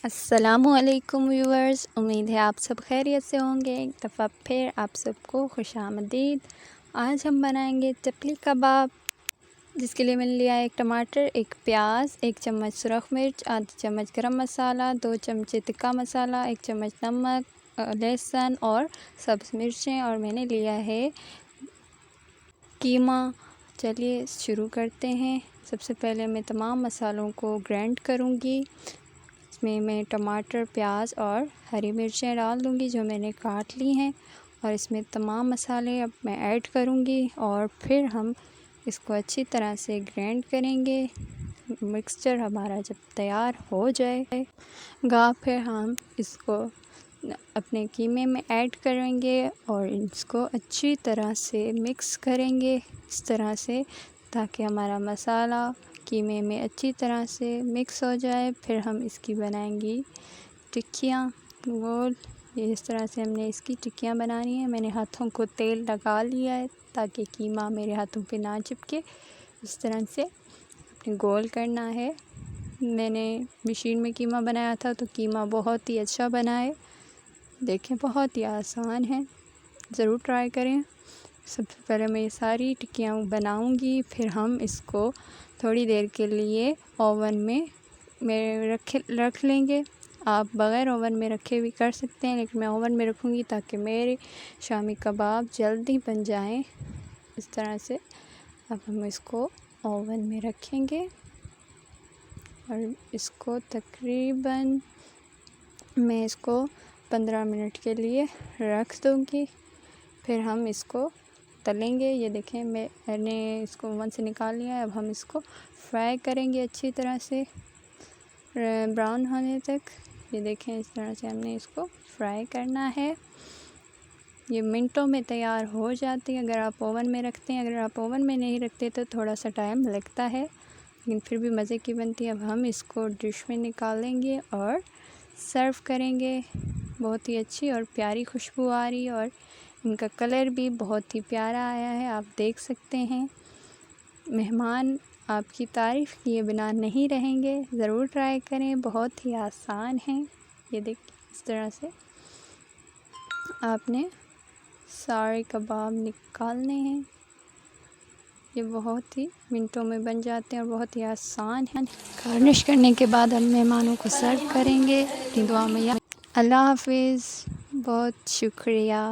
अस्सलामुअलैकुम व्यूअर्स, उम्मीद है आप सब खैरियत से होंगे। एक दफ़ा फिर आप सबको खुशामदीद। आज हम बनाएंगे चपली कबाब, जिसके लिए मैंने लिया है 1 टमाटर, 1 प्याज, 1 चम्मच सुरख मिर्च, आधी चम्मच गरम मसाला, 2 चमचे तिक्का मसाला, 1 चम्मच नमक, लहसुन और सब्ज़ मिर्चें, और मैंने लिया है कीमा। चलिए शुरू करते हैं। सबसे पहले मैं तमाम मसालों को ग्राइंड करूँगी। इसमें मैं टमाटर, प्याज और हरी मिर्चें डाल दूँगी जो मैंने काट ली हैं, और इसमें तमाम मसाले अब मैं ऐड करूँगी और फिर हम इसको अच्छी तरह से ग्राइंड करेंगे। मिक्सचर हमारा जब तैयार हो जाएगा फिर हम इसको अपने कीमे में ऐड करेंगे और इसको अच्छी तरह से मिक्स करेंगे इस तरह से, ताकि हमारा मसाला कीमे में अच्छी तरह से मिक्स हो जाए। फिर हम इसकी बनाएंगी टिक्कियाँ गोल। ये इस तरह से हमने इसकी टिक्कियाँ बनानी है। मैंने हाथों को तेल लगा लिया है ताकि कीमा मेरे हाथों पे ना चिपके। इस तरह से अपने गोल करना है। मैंने मशीन में कीमा बनाया था तो कीमा बहुत ही अच्छा बना है। देखें, बहुत ही आसान है, ज़रूर ट्राई करें। सबसे पहले मैं ये सारी टिक्कियाँ बनाऊंगी, फिर हम इसको थोड़ी देर के लिए ओवन में रख लेंगे। आप बग़ैर ओवन में रखे भी कर सकते हैं, लेकिन मैं ओवन में रखूँगी ताकि मेरे शामी कबाब जल्दी बन जाएं। इस तरह से अब हम इसको ओवन में रखेंगे और इसको तकरीबन मैं इसको 15 मिनट के लिए रख दूँगी। फिर हम इसको तलेंगे। ये देखें, मैंने इसको ओवन से निकाल लिया है। अब हम इसको फ्राई करेंगे अच्छी तरह से ब्राउन होने तक। ये देखें, इस तरह से हमने इसको फ्राई करना है। ये मिनटों में तैयार हो जाती है अगर आप ओवन में रखते हैं। अगर आप ओवन में नहीं रखते तो थोड़ा सा टाइम लगता है, लेकिन फिर भी मज़े की बनती है। अब हम इसको डिश में निकालेंगे और सर्व करेंगे। बहुत ही अच्छी और प्यारी खुशबू आ रही है और इनका कलर भी बहुत ही प्यारा आया है, आप देख सकते हैं। मेहमान आपकी तारीफ़ किए बिना नहीं रहेंगे, ज़रूर ट्राई करें, बहुत ही आसान है। ये देखिए, इस तरह से आपने सारे कबाब निकालने हैं। ये बहुत ही मिनटों में बन जाते हैं और बहुत ही आसान है। गार्निश करने के बाद हम मेहमानों को सर्व करेंगे। अपनी दुआ में याद। अल्लाह हाफिज़। बहुत शुक्रिया।